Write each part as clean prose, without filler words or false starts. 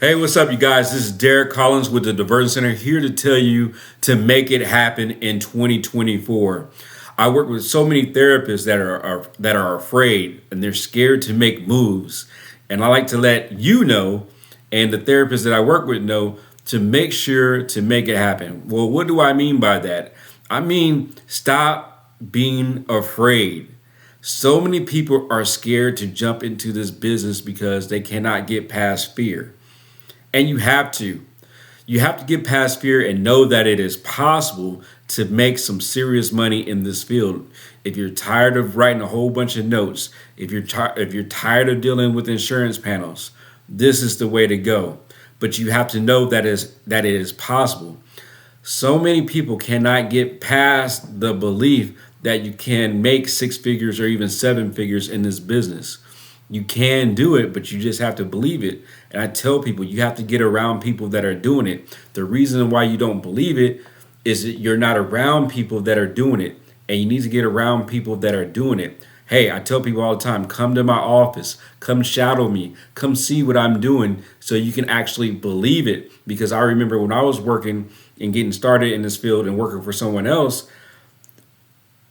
Hey, what's up, you guys? This is Derek Collins with the Diversion Center, here to tell you to make it happen in 2024. I work with so many therapists that are afraid and they're scared to make moves, and I like to let you know, and the therapists that I work with know, to make sure to make it happen. Well, what do I mean by that? I mean, stop being afraid. So many people are scared to jump into this business because they cannot get past fear. And you have to. You have to get past fear and know that it is possible to make some serious money in this field. If you're tired of writing a whole bunch of notes, if you're tired of dealing with insurance panels, this is the way to go. But you have to know that it is possible. So many people cannot get past the belief that you can make six figures or even seven figures in this business. You can do it, but you just have to believe it. And I tell people, you have to get around people that are doing it. The reason why you don't believe it is that you're not around people that are doing it. And you need to get around people that are doing it. Hey, I tell people all the time, come to my office, come shadow me, come see what I'm doing so you can actually believe it. Because I remember when I was working and getting started in this field and working for someone else,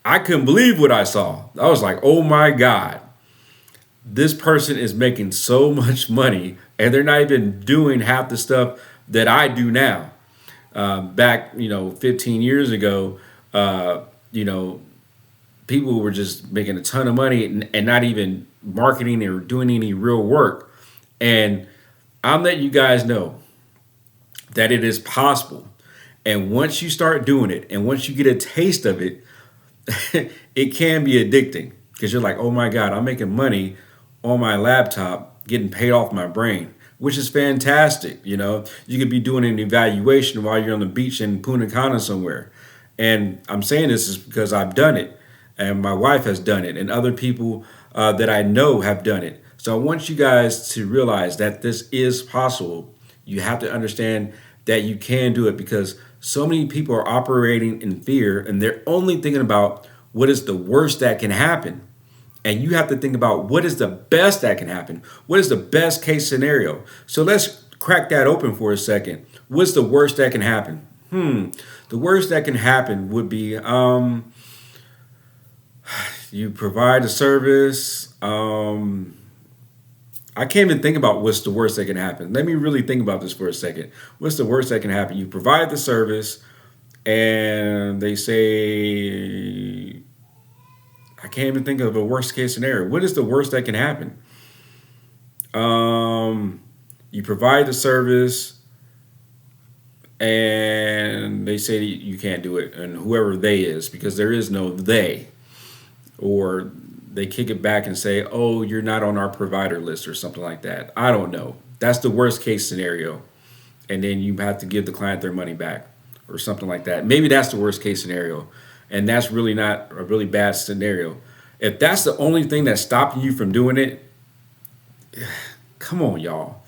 I couldn't believe what I saw. I was like, oh my God. This person is making so much money and they're not even doing half the stuff that I do now. Back, 15 years ago, people were just making a ton of money and not even marketing or doing any real work. And I'm letting you guys know that it is possible. And once you start doing it and once you get a taste of it, it can be addicting because you're like, oh my God, I'm making money on my laptop, getting paid off my brain, which is fantastic. You could be doing an evaluation while you're on the beach in Punta Cana somewhere. And I'm saying this is because I've done it and my wife has done it and other people that I know have done it. So I want you guys to realize that this is possible. You have to understand that you can do it because so many people are operating in fear and they're only thinking about what is the worst that can happen. And you have to think about what is the best that can happen. What is the best case scenario? So let's crack that open for a second. What's the worst that can happen? The worst that can happen would be you provide a service. I can't even think about what's the worst that can happen. Let me really think about this for a second. What's the worst that can happen? You provide the service and they say, I can't even think of a worst case scenario. What is the worst that can happen? You provide the service and they say you can't do it. And whoever they is, because there is no they, or they kick it back and say, oh, you're not on our provider list or something like that. I don't know. That's the worst case scenario. And then you have to give the client their money back or something like that. Maybe that's the worst case scenario. And that's really not a really bad scenario. If that's the only thing that's stopping you from doing it, come on, y'all.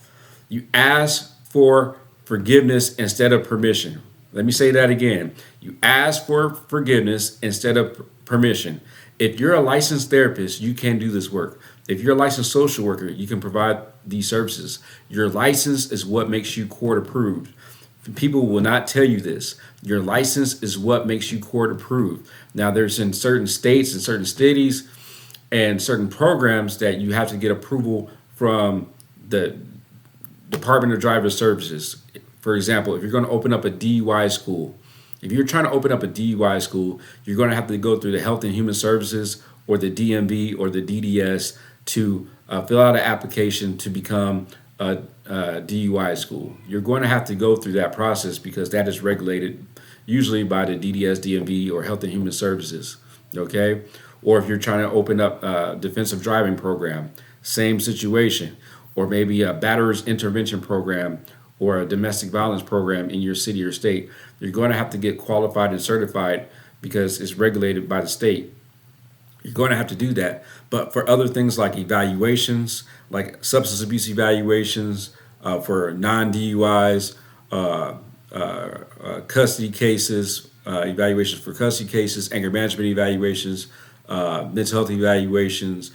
You ask for forgiveness instead of permission. Let me say that again. You ask for forgiveness instead of permission. If you're a licensed therapist, you can do this work. If you're a licensed social worker, you can provide these services. Your license is what makes you court approved. People will not tell you this. Your license is what makes you court approved. Now, there's in certain states and certain cities and certain programs that you have to get approval from the Department of Driver Services. For example, if you're going to open up a DUI school, if you're trying to open up a DUI school, you're going to have to go through the Health and Human Services or the DMV or the DDS to fill out an application to become a DUI school. You're going to have to go through that process because that is regulated usually by the DDS, DMV, or Health and Human Services, okay? Or if you're trying to open up a defensive driving program, same situation. Or maybe a batterer's intervention program or a domestic violence program in your city or state. You're going to have to get qualified and certified because it's regulated by the state. You're going to have to do that. But for other things like evaluations, like substance abuse evaluations, for non-DUIs, custody cases, evaluations for custody cases, anger management evaluations, mental health evaluations,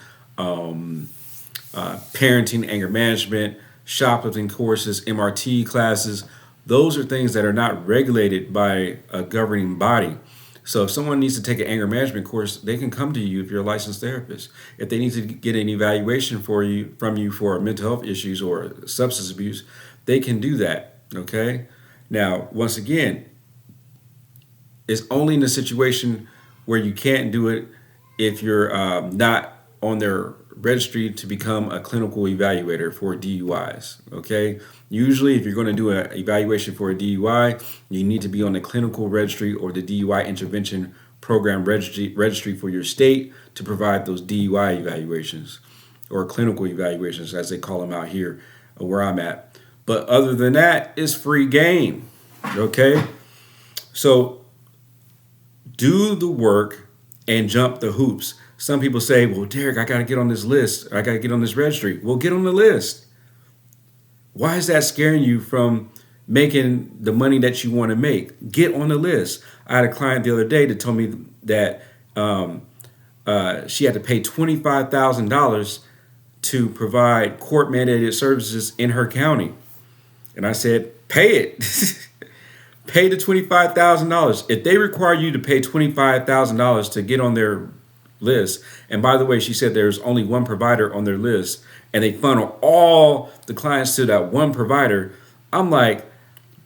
parenting, anger management, shoplifting courses, MRT classes. Those are things that are not regulated by a governing body. So if someone needs to take an anger management course, they can come to you if you're a licensed therapist. If they need to get an evaluation from you for mental health issues or substance abuse, they can do that. Okay. Now, once again, it's only in a situation where you can't do it if you're not on their registry to become a clinical evaluator for DUIs. Okay. Usually, if you're going to do an evaluation for a DUI, you need to be on the clinical registry or the DUI intervention program registry for your state to provide those DUI evaluations or clinical evaluations, as they call them out here where I'm at. But other than that, it's free game. Okay. So do the work and jump the hoops. Some people say, well, Derek, I got to get on this list. I got to get on this registry. Well, get on the list. Why is that scaring you from making the money that you want to make? Get on the list. I had a client the other day that told me that she had to pay $25,000 to provide court-mandated services in her county. And I said, pay it. Pay the $25,000. If they require you to pay $25,000 to get on their list, and by the way, she said there's only one provider on their list, and they funnel all the clients to that one provider, I'm like,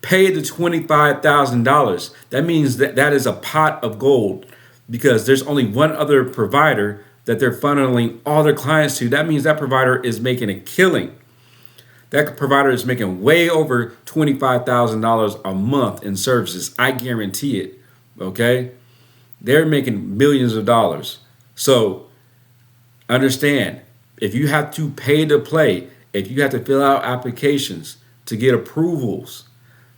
pay the $25,000. That means that is a pot of gold because there's only one other provider that they're funneling all their clients to. That means that provider is making a killing. That provider is making way over $25,000 a month in services. I guarantee it. Okay? They're making millions of dollars. So understand, if you have to pay to play, if you have to fill out applications to get approvals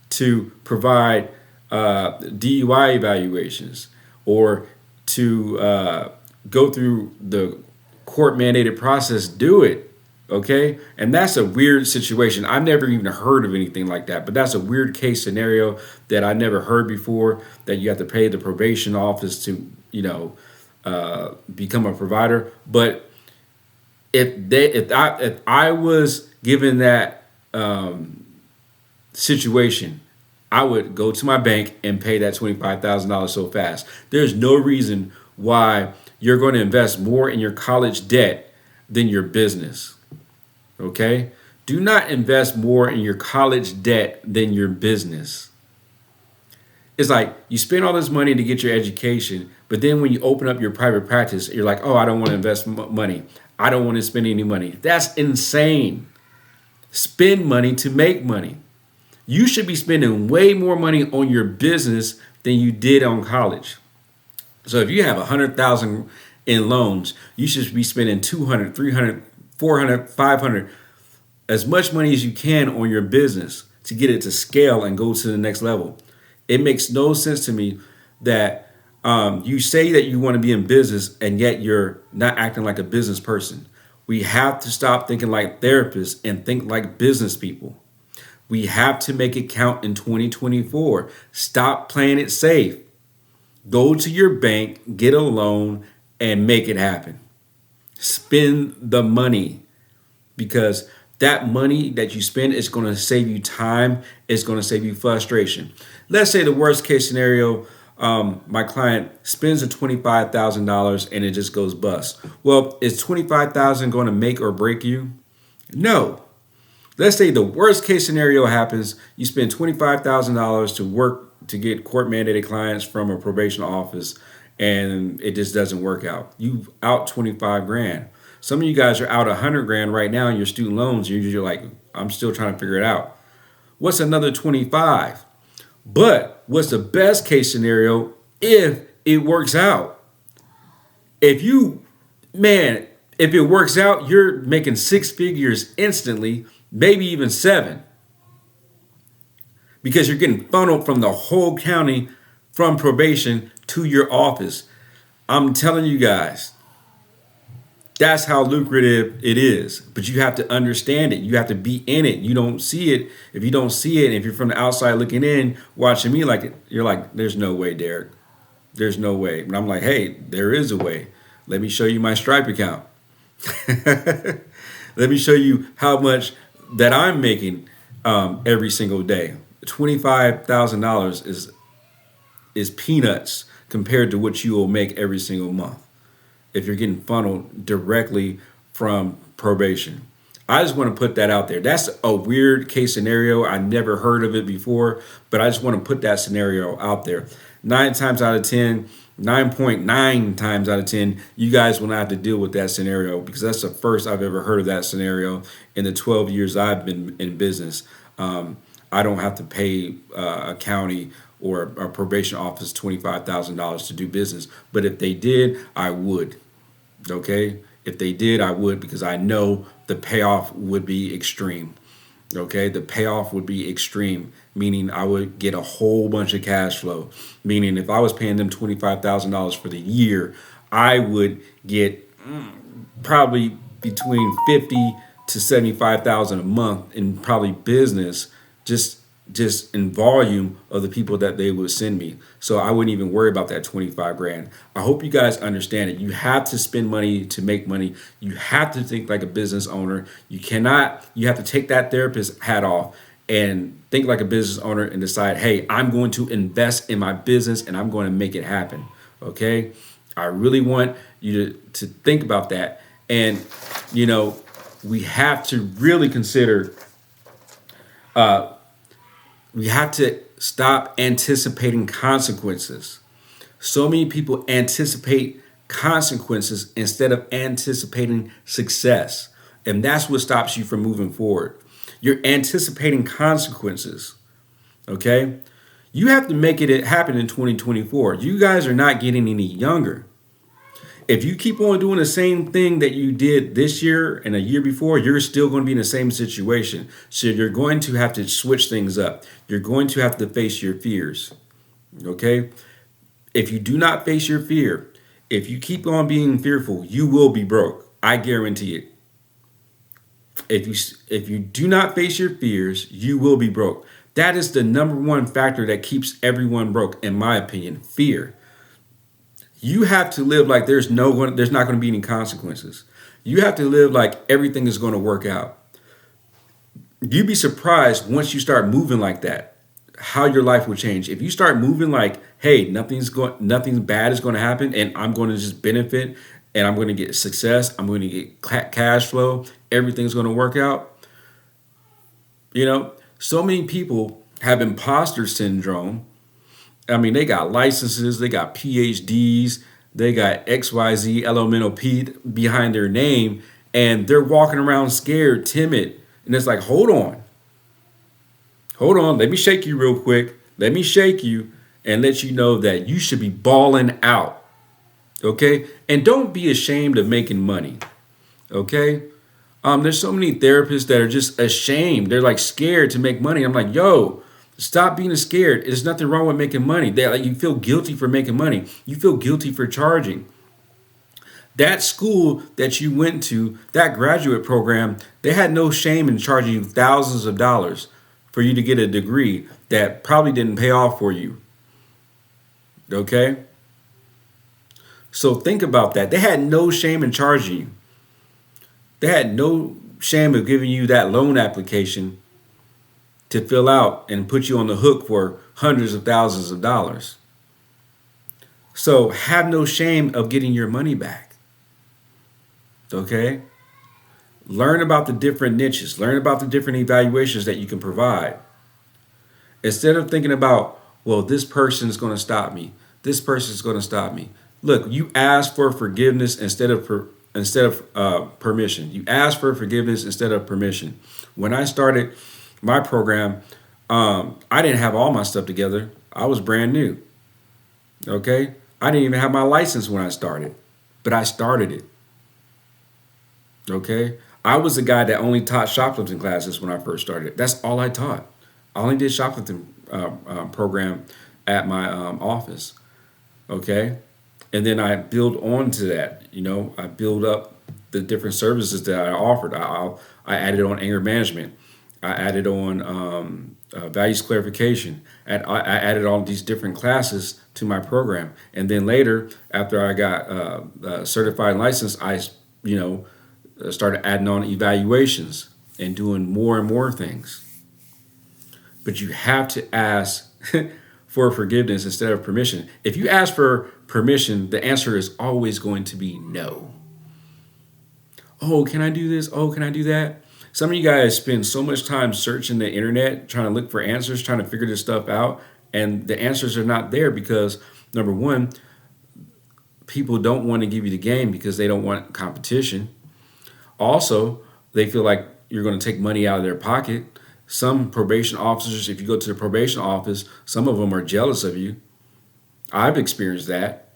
to provide DUI evaluations or to go through the court mandated process, do it. Okay. And that's a weird situation. I've never even heard of anything like that, but that's a weird case scenario that I never heard before, that you have to pay the probation office to, become a provider. But if I was given that situation, I would go to my bank and pay that $25,000 so fast. There's no reason why you're going to invest more in your college debt than your business. Okay? Do not invest more in your college debt than your business. It's like you spend all this money to get your education, but then when you open up your private practice, you're like, oh, I don't want to invest money. I don't want to spend any money. That's insane. Spend money to make money. You should be spending way more money on your business than you did on college. So if you have $100,000 in loans, you should be spending $200, $300, $400, $500, as much money as you can on your business to get it to scale and go to the next level. It makes no sense to me that you say that you want to be in business and yet you're not acting like a business person. We have to stop thinking like therapists and think like business people. We have to make it count in 2024. Stop playing it safe. Go to your bank, get a loan, and make it happen. Spend the money, because that money that you spend is going to save you time. It's going to save you frustration. Let's say the worst case scenario, my client spends the $25,000 and it just goes bust. Well, is $25,000 going to make or break you? No. Let's say the worst case scenario happens. You spend $25,000 to work to get court mandated clients from a probation office, and it just doesn't work out. You out 25 grand. Some of you guys are out 100 grand right now in your student loans. You're like, I'm still trying to figure it out. What's another 25? But what's the best case scenario if it works out? If it works out, you're making 6 figures instantly, maybe even 7. Because you're getting funneled from the whole county from probation to your office. I'm telling you guys, that's how lucrative it is. But you have to understand it. You have to be in it. You don't see it. If you don't see it, if you're from the outside looking in, watching me like it, you're like, there's no way, Derek. There's no way. But I'm like, hey, there is a way. Let me show you my Stripe account. Let me show you how much that I'm making every single day. $25,000 is peanuts compared to what you will make every single month if you're getting funneled directly from probation. I just want to put that out there. That's a weird case scenario. I never heard of it before, but I just want to put that scenario out there. 9 times out of 10, 9.9 times out of 10, you guys will not have to deal with that scenario because that's the first I've ever heard of that scenario in the 12 years I've been in business. I don't have to pay a county or a probation office $25,000 to do business. But if they did, I would. Okay? If they did, I would, because I know the payoff would be extreme. Okay? The payoff would be extreme, meaning I would get a whole bunch of cash flow. Meaning if I was paying them $25,000 for the year, I would get probably between 50 to 75,000 a month in probably business, just in volume of the people that they would send me. So I wouldn't even worry about that 25 grand. I hope you guys understand it. You have to spend money to make money. You have to think like a business owner. You have to take that therapist hat off and think like a business owner and decide, hey, I'm going to invest in my business and I'm going to make it happen. Okay? I really want you to think about that. And, we have to really consider, we have to stop anticipating consequences. So many people anticipate consequences instead of anticipating success. And that's what stops you from moving forward. You're anticipating consequences. Okay? You have to make it happen in 2024. You guys are not getting any younger. If you keep on doing the same thing that you did this year and a year before, you're still going to be in the same situation. So you're going to have to switch things up. You're going to have to face your fears. Okay? If you do not face your fear, if you keep on being fearful, you will be broke. I guarantee it. If you do not face your fears, you will be broke. That is the number one factor that keeps everyone broke, in my opinion, fear. You have to live like there's not going to be any consequences. You have to live like everything is going to work out. You'd be surprised once you start moving like that, how your life will change. If you start moving like, hey, nothing bad is going to happen, and I'm going to just benefit, and I'm going to get success, I'm going to get cash flow, everything's going to work out. So many people have imposter syndrome. I mean, they got licenses, they got PhDs, they got XYZ, LMNOP behind their name, and they're walking around scared, timid. And it's like, hold on, let me shake you real quick. Let me shake you and let you know that you should be balling out. Okay? And don't be ashamed of making money. Okay? There's so many therapists that are just ashamed. They're like scared to make money. I'm like, yo, stop being scared. There's nothing wrong with making money. You feel guilty for making money. You feel guilty for charging. That school that you went to, that graduate program, they had no shame in charging you thousands of dollars for you to get a degree that probably didn't pay off for you. Okay? So think about that. They had no shame in charging you. They had no shame of giving you that loan application to fill out and put you on the hook for hundreds of thousands of dollars. So have no shame of getting your money back. Okay? Learn about the different niches. Learn about the different evaluations that you can provide. Instead of thinking about, well, this person is going to stop me. This person is going to stop me. Look, you ask for forgiveness instead of permission. You ask for forgiveness instead of permission. When I started my program, I didn't have all my stuff together. I was brand new. Okay? I didn't even have my license when I started, but I started it. Okay? I was the guy that only taught shoplifting classes when I first started. That's all I taught. I only did shoplifting program at my office. Okay? And then I build on to that. I build up the different services that I offered. I added on anger management. I added on values clarification. I added all these different classes to my program. And then later, after I got certified and licensed, I started adding on evaluations. and doing more and more things. But you have to ask for forgiveness instead of permission. If you ask for permission, the answer is always going to be no. Oh, can I do this? Oh, can I do that? Some of you guys spend so much time searching the internet, trying to look for answers, trying to figure this stuff out. And the answers are not there because, number one, people don't want to give you the game because they don't want competition. Also, they feel like you're going to take money out of their pocket. Some probation officers, if you go to the probation office, some of them are jealous of you. I've experienced that.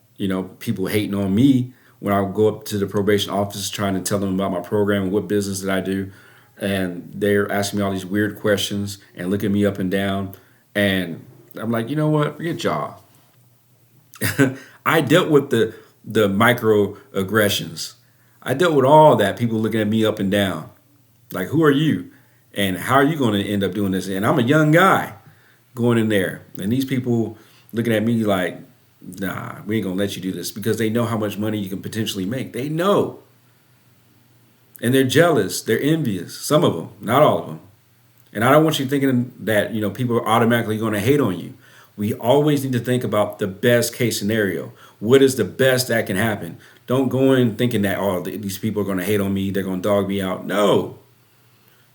People hating on me when I go up to the probation office trying to tell them about my program and what business that I do. And they're asking me all these weird questions and looking me up and down. And I'm like, you know what? Forget y'all. I dealt with the microaggressions. I dealt with all that, people looking at me up and down. Like, who are you? And how are you going to end up doing this? And I'm a young guy going in there. And these people looking at me like, nah, we ain't going to let you do this because they know how much money you can potentially make. They know. And they're jealous. They're envious. Some of them, not all of them. And I don't want you thinking that, people are automatically going to hate on you. We always need to think about the best case scenario. What is the best that can happen? Don't go in thinking that, oh, these people are going to hate on me. They're going to dog me out. No.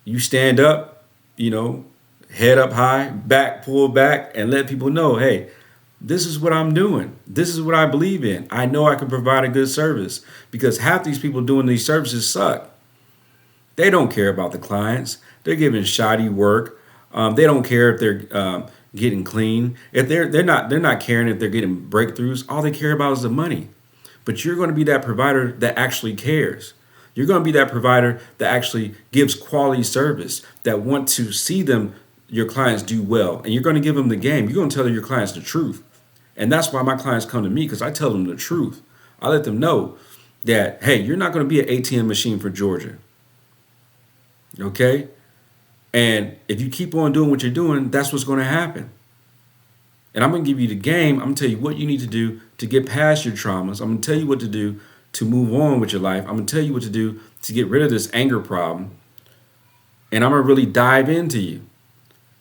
You stand up, head up high, back, pull back, and let people know, hey, this is what I'm doing. This is what I believe in. I know I can provide a good service because half these people doing these services suck. They don't care about the clients. They're giving shoddy work. They don't care if they're getting clean. If they're not caring if they're getting breakthroughs. All they care about is the money. But you're going to be that provider that actually cares. You're going to be that provider that actually gives quality service, that want to see your clients do well. And you're going to give them the game. You're going to tell your clients the truth. And that's why my clients come to me, because I tell them the truth. I let them know that, hey, you're not going to be an ATM machine for Georgia. Okay? And if you keep on doing what you're doing, that's what's going to happen. And I'm going to give you the game. I'm going to tell you what you need to do to get past your traumas. I'm going to tell you what to do to move on with your life. I'm going to tell you what to do to get rid of this anger problem. And I'm going to really dive into you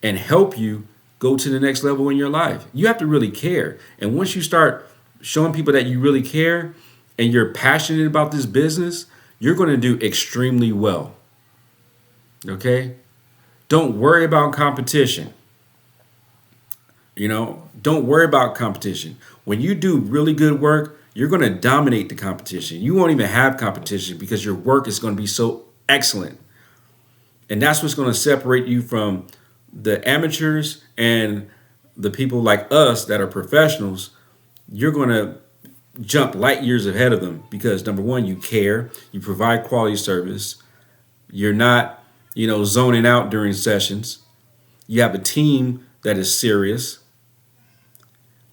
and help you go to the next level in your life. You have to really care. And once you start showing people that you really care and you're passionate about this business, you're going to do extremely well. Okay? Don't worry about competition. Don't worry about competition. When you do really good work, you're going to dominate the competition. You won't even have competition because your work is going to be so excellent. And that's what's going to separate you from the amateurs and the people like us that are professionals. You're going to jump light years ahead of them because, number one, you care. You provide quality service. You're not, zoning out during sessions. You have a team that is serious.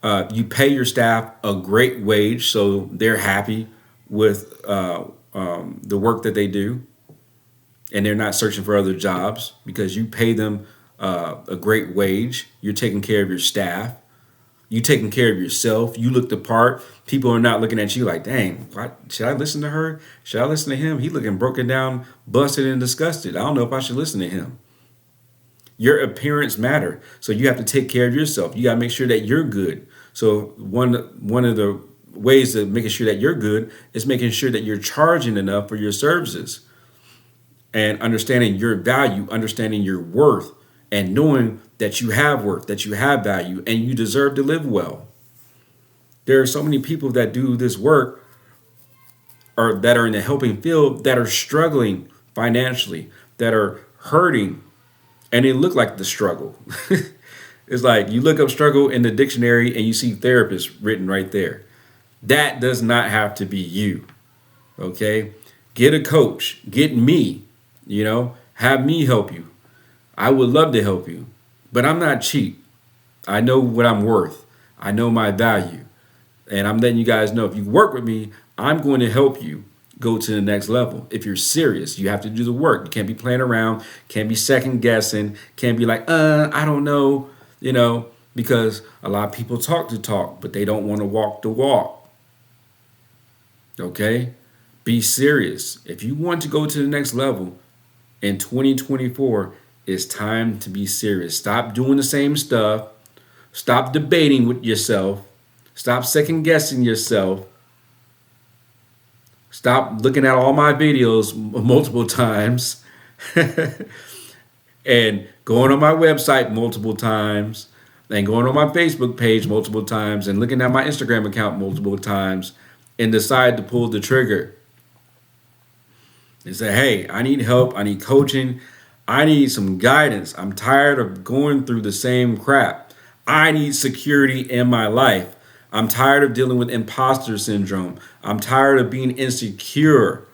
You pay your staff a great wage, so they're happy with the work that they do, and they're not searching for other jobs because you pay them a great wage. You're taking care of your staff. You taking care of yourself. You look the part. People are not looking at you like, dang, should I listen to her? Should I listen to him? He looking broken down, busted, and disgusted. I don't know if I should listen to him. Your appearance matter. So you have to take care of yourself. You got to make sure that you're good. So one of the ways of making sure that you're good is making sure that you're charging enough for your services and understanding your value, understanding your worth, and knowing that you have worth, that you have value, and you deserve to live well. There are so many people that do this work or that are in the helping field that are struggling financially, that are hurting, and they look like the struggle. It's like you look up struggle in the dictionary and you see therapist written right there. That does not have to be you. Okay? Get a coach. Get me. Have me help you. I would love to help you, but I'm not cheap. I know what I'm worth. I know my value. And I'm letting you guys know if you work with me, I'm going to help you go to the next level. If you're serious, you have to do the work. You can't be playing around, can't be second guessing, can't be like, I don't know, because a lot of people talk the talk, but they don't want to walk the walk. Okay? Be serious. If you want to go to the next level, In 2024, it's time to be serious. Stop doing the same stuff. Stop debating with yourself. Stop second guessing yourself. Stop looking at all my videos multiple times and going on my website multiple times and going on my Facebook page multiple times and looking at my Instagram account multiple times and decide to pull the trigger and say, hey, I need help. I need coaching. I need some guidance. I'm tired of going through the same crap. I need security in my life. I'm tired of dealing with imposter syndrome. I'm tired of being insecure.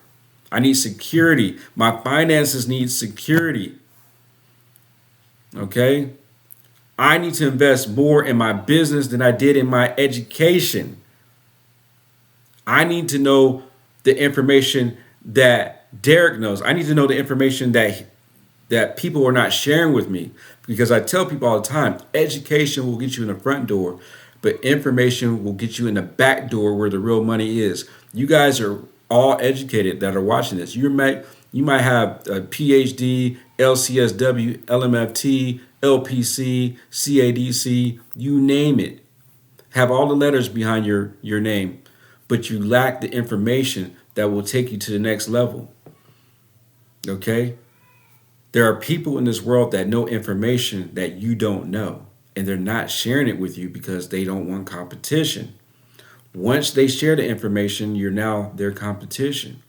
I need security. My finances need security. Okay? I need to invest more in my business than I did in my education. I need to know the information that Derek knows. I need to know the information that people are not sharing with me, because I tell people all the time, education will get you in the front door, but information will get you in the back door where the real money is. You guys are all educated that are watching this. You might have a PhD, LCSW, LMFT, LPC, CADC, you name it. Have all the letters behind your name, but you lack the information that will take you to the next level. Okay? There are people in this world that know information that you don't know, and they're not sharing it with you because they don't want competition. Once they share the information, you're now their competition.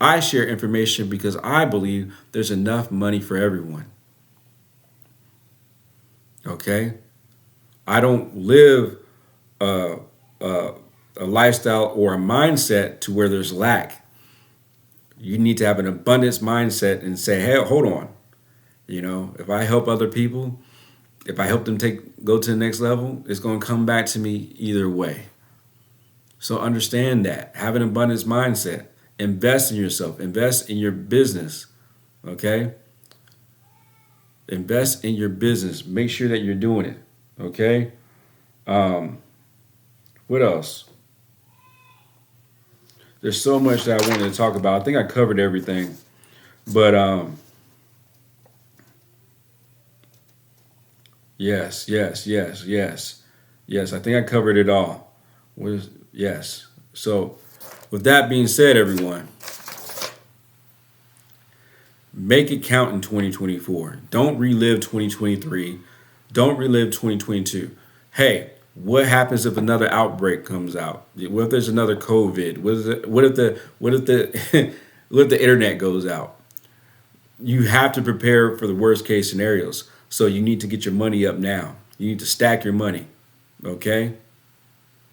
I share information because I believe there's enough money for everyone. Okay? I don't live a lifestyle or a mindset to where there's lack. You need to have an abundance mindset and say, hey, hold on. You know, if I help other people, if I help them go to the next level, it's going to come back to me either way. So understand that. Have an abundance mindset. Invest in yourself. Invest in your business. Okay? Invest in your business. Make sure that you're doing it. Okay? What else? There's so much that I wanted to talk about. I think I covered everything. But yes. Yes, I think I covered it all. Yes. So with that being said, everyone, make it count in 2024. Don't relive 2023. Don't relive 2022. Hey, what happens if another outbreak comes out? What if there's another COVID? What if the what if the internet goes out? You have to prepare for the worst case scenarios. So you need to get your money up now. You need to stack your money. Okay?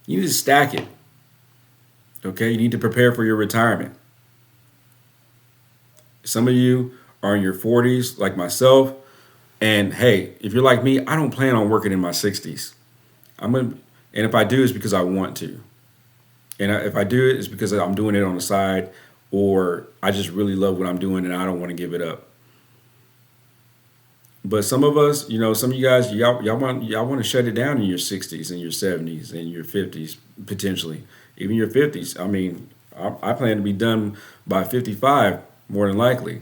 You need to stack it. Okay? You need to prepare for your retirement. Some of you are in your 40s, like myself. And hey, if you're like me, I don't plan on working in my 60s. And if I do, it's because I want to. And if I do it, it's because I'm doing it on the side, or I just really love what I'm doing and I don't want to give it up. But some of us, you know, some of you guys, y'all want to shut it down in your 60s and your 70s and your 50s, potentially, even your 50s. I mean, I plan to be done by 55, more than likely.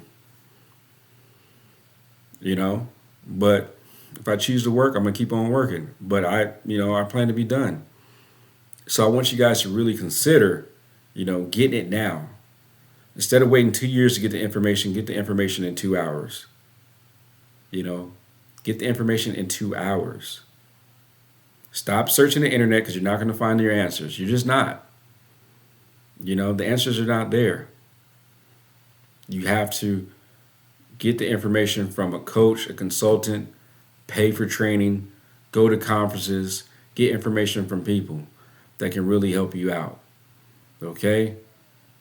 You know, but if I choose to work, I'm gonna keep on working. But I plan to be done. So I want you guys to really consider, getting it now. Instead of waiting 2 years to get the information in 2 hours. Get the information in 2 hours. Stop searching the internet because you're not going to find your answers. You're just not. The answers are not there. You have to get the information from a coach, a consultant, pay for training, go to conferences, get information from people that can really help you out. Okay?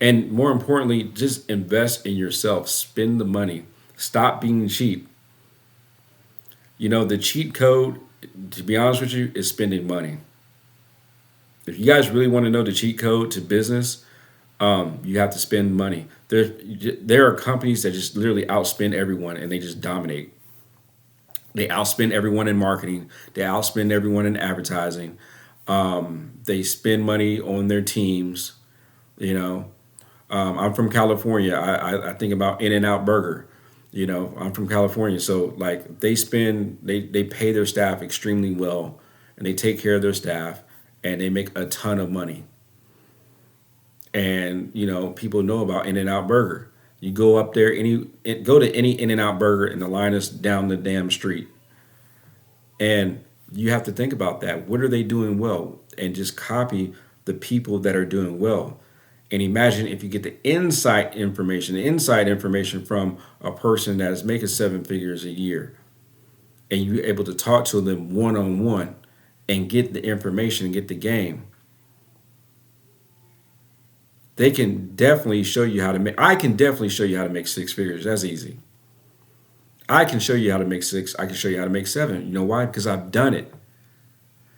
And more importantly, just invest in yourself. Spend the money. Stop being cheap. The cheat code, to be honest with you, is spending money. If you guys really want to know the cheat code to business, you have to spend money. There are companies that just literally outspend everyone and they just dominate. They outspend everyone in marketing. They outspend everyone in advertising. They spend money on their teams. I'm from California. I think about In-N-Out Burger. I'm from California, so like they pay their staff extremely well, and they take care of their staff, and they make a ton of money. And people know about In-N-Out Burger. You go up there, go to any In-N-Out Burger, and the line is down the damn street. And you have to think about that. What are they doing well? And just copy the people that are doing well. And imagine if you get the inside information from a person that is making 7 figures a year, and you're able to talk to them one on one and get the information and get the game. They can definitely show you how to make. I can definitely show you how to make 6 figures. That's easy. I can show you how to make 6. I can show you how to make 7. You know why? Because I've done it.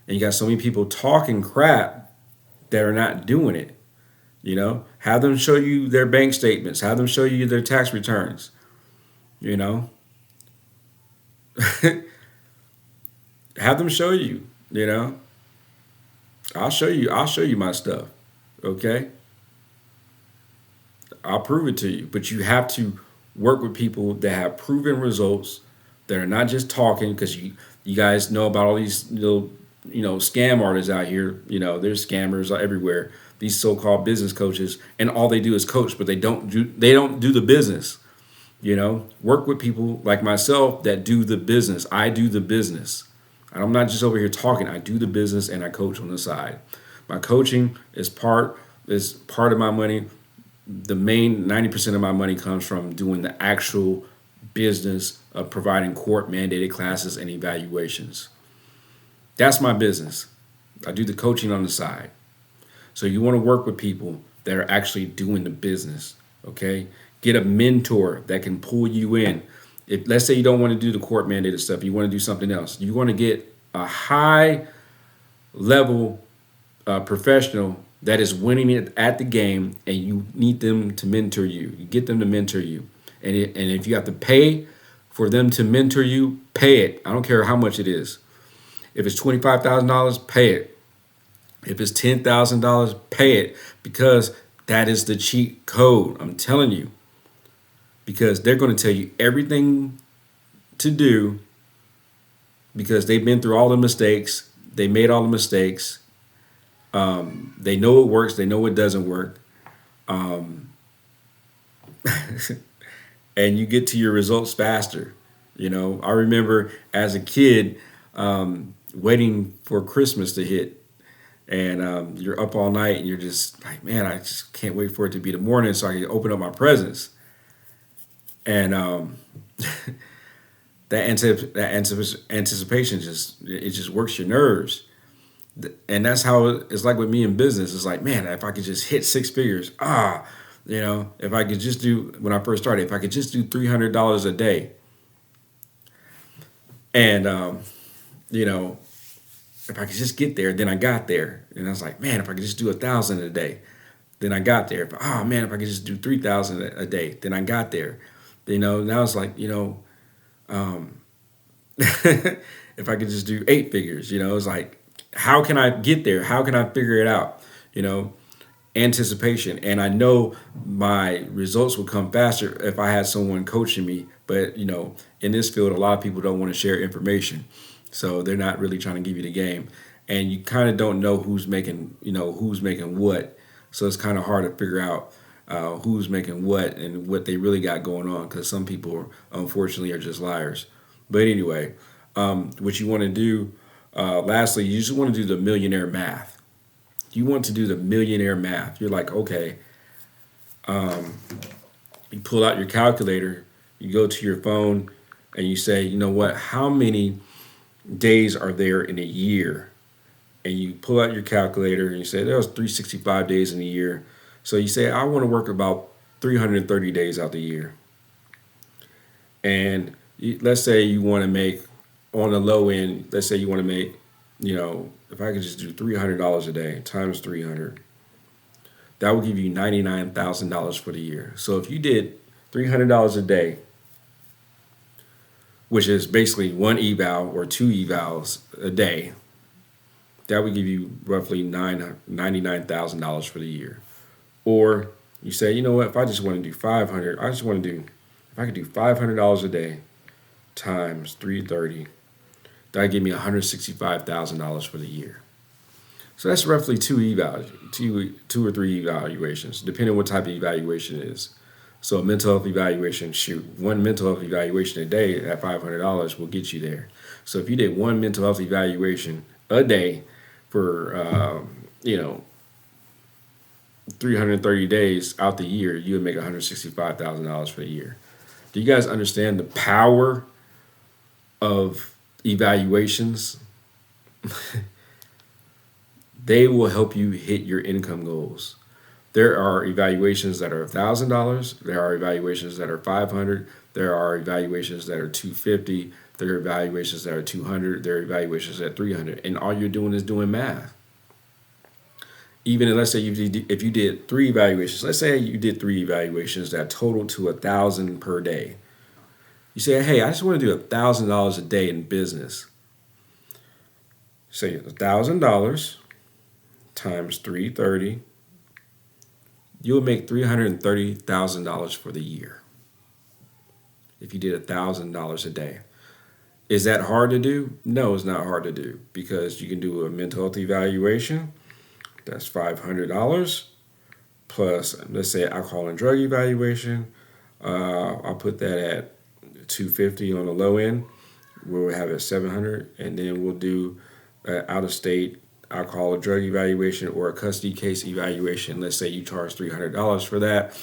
And you got so many people talking crap that are not doing it. Have them show you their bank statements. Have them show you their tax returns. Have them show you. I'll show you. I'll show you my stuff. Okay. I'll prove it to you. But you have to work with people that have proven results, that are not just talking, because you guys know about all these little scam artists out here. There's scammers everywhere. These so-called business coaches, and all they do is coach, but they don't do the business. Work with people like myself that do the business. I do the business. I'm not just over here talking. I do the business, and I coach on the side. My coaching is part of my money. The main 90% of my money comes from doing the actual business of providing court mandated classes and evaluations. That's my business. I do the coaching on the side. So you want to work with people that are actually doing the business. Okay. Get a mentor that can pull you in. If, let's say you don't want to do the court mandated stuff, you want to do something else. You want to get a high level professional that is winning it at the game, and you need them to mentor you. You get them to mentor you. And if you have to pay for them to mentor you, pay it. I don't care how much it is. If it's $25,000, pay it. If it's $10,000, pay it, because that is the cheat code. I'm telling you. Because they're going to tell you everything to do, because they've been through all the mistakes. They made all the mistakes. They know it works. They know it doesn't work. And you get to your results faster. I remember as a kid waiting for Christmas to hit. And you're up all night and you're just like, man, I just can't wait for it to be the morning so I can open up my presents. And that anticipation just works your nerves. And that's how it's like with me in business. It's like, man, if I could just hit 6 figures, if I could just do, when I first started, if I could just do $300 a day. And, if I could just get there, then I got there. And I was like, man, if I could just do 1,000 a day, then I got there. But, oh man, if I could just do 3,000 a day, then I got there. Now it's like, if I could just do 8 figures, it's like, how can I get there? How can I figure it out? Anticipation. And I know my results would come faster if I had someone coaching me. But, in this field, a lot of people don't want to share information. So they're not really trying to give you the game. And you kind of don't know who's making what. So it's kind of hard to figure out who's making what and what they really got going on, because some people, unfortunately, are just liars. But anyway, what you want to do, lastly, you just want to do the millionaire math. You want to do the millionaire math. You're like, okay, you pull out your calculator, you go to your phone, and you say, you know what, how many days are there in a year? And you pull out your calculator and you say, there was 365 days in a year. So you say, I want to work about 330 days out the year. And let's say you want to make, on the low end, let's say you want to make, if I could just do $300 a day times 300, that will give you $99,000 for the year. So if you did $300 a day, which is basically 1 eval or 2 evals a day, that would give you roughly $99,000 for the year. Or you say, you know what, if I just want to do 500, if if I could do $500 a day times 330, that'd give me $165,000 for the year. So that's roughly two or three evaluations, depending on what type of evaluation it is. So a mental health evaluation, one mental health evaluation a day at $500 will get you there. So if you did one mental health evaluation a day for, 330 days out the year, you would make $165,000 for the year. Do you guys understand the power of evaluations? They will help you hit your income goals. There are evaluations that are $1,000. There are evaluations that are $500. There are evaluations that are $250. There are evaluations that are $200. There are evaluations at $300. And all you're doing is doing math. Even let's say if you did three evaluations, let's say you did three evaluations that total to $1,000 per day. You say, hey, I just want to do $1,000 a day in business. Say $1,000 times 330, you'll make $330,000 for the year if you did $1,000 a day. Is that hard to do? No, it's not hard to do, because you can do a mental health evaluation. That's $500 plus, let's say, alcohol and drug evaluation. I'll put that at $250 on the low end. We'll have it $700, and then we'll do out-of-state alcohol or drug evaluation or a custody case evaluation. Let's say you charge $300 for that.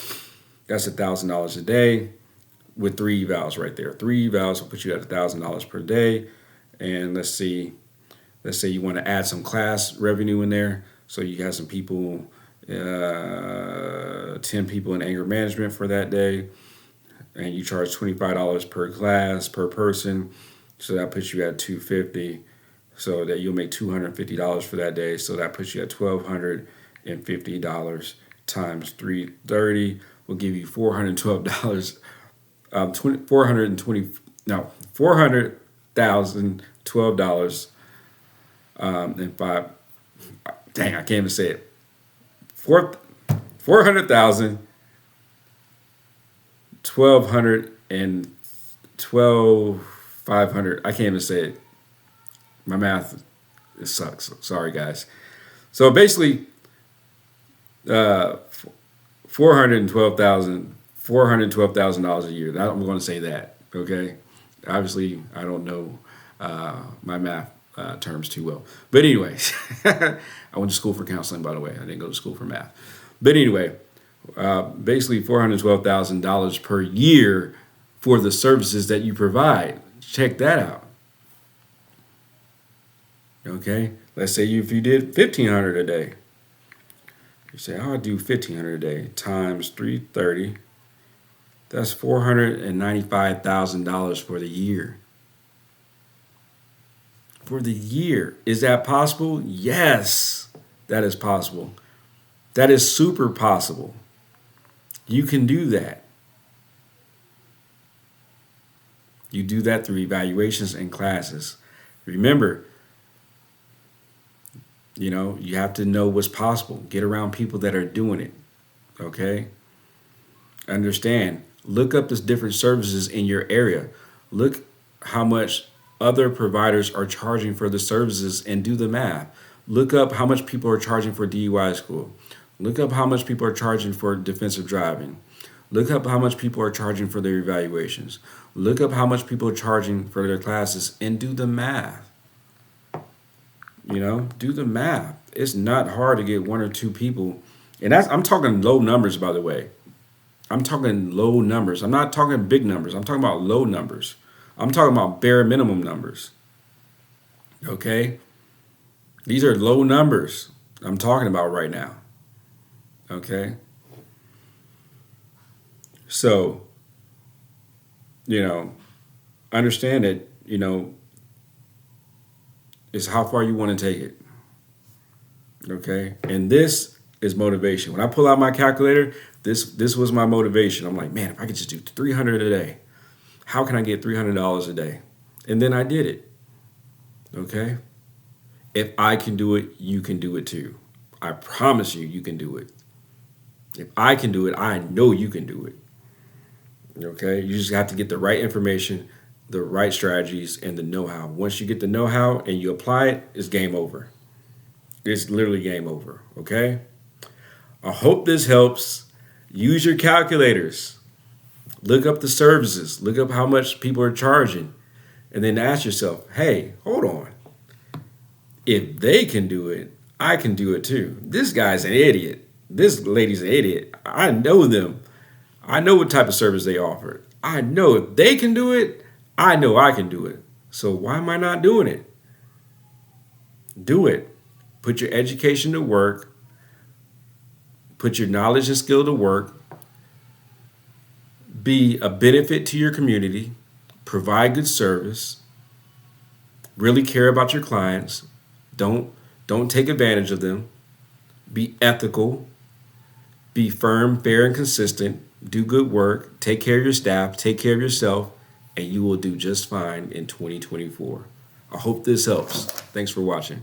That's $1,000 a day with three evals right there. Three evals will put you at $1,000 per day. And let's say you want to add some class revenue in there. So you got some people, 10 people in anger management for that day, and you charge $25 per class per person. So that puts you at $250. So that you'll make $250 for that day. So that puts you at $1,250 times 330 will give you $412. $400,012 and five. Dang, I can't even say it. 400,000, 1,200 and 12,500. I can't even say it. My math, it sucks. Sorry, guys. So basically, $412,000 a year. I'm going to say that. Okay. Obviously, I don't know my math terms too well. But anyways, I went to school for counseling, by the way. I didn't go to school for math. But anyway, basically $412,000 per year for the services that you provide. Check that out. Okay, let's say if you did $1,500 a day. You say, I'll do $1,500 a day times 330. That's $495,000 for the year. For the year. Is that possible? Yes, that is possible. That is super possible. You can do that. You do that through evaluations and classes. Remember, you have to know what's possible. Get around people that are doing it. Okay? Understand. Look up the different services in your area. Look how much other providers are charging for the services and do the math. Look up how much people are charging for DUI school. Look up how much people are charging for defensive driving. Look up how much people are charging for their evaluations. Look up how much people are charging for their classes and do the math. Do the math. It's not hard to get one or two people. And I'm talking low numbers, by the way. I'm talking low numbers. I'm not talking big numbers. I'm talking about low numbers. I'm talking about bare minimum numbers. Okay? These are low numbers I'm talking about right now. Okay? So, understand it, is how far you want to take it. Okay? And this is motivation. When I pull out my calculator, this was my motivation. I'm like, man, if I could just do $300 a day, how can I get $300 a day? And then I did it. Okay? If I can do it, you can do it too. I promise you, you can do it. If I can do it, I know you can do it. Okay, you just have to get the right information, the right strategies, and the know-how. Once you get the know-how and you apply it, it's game over. It's literally game over. Okay. I hope this helps. Use your calculators. Look up the services. Look up how much people are charging, and then ask yourself, "Hey, hold on. If they can do it, I can do it too. This guy's an idiot. This lady's an idiot. I know them. I know what type of service they offer. I know if they can do it, I know I can do it. So why am I not doing it? Do it. Put your education to work. Put your knowledge and skill to work. Be a benefit to your community. Provide good service. Really care about your clients. Don't take advantage of them. Be ethical. Be firm, fair, and consistent. Do good work. Take care of your staff. Take care of yourself. And you will do just fine in 2024. I hope this helps. Thanks for watching.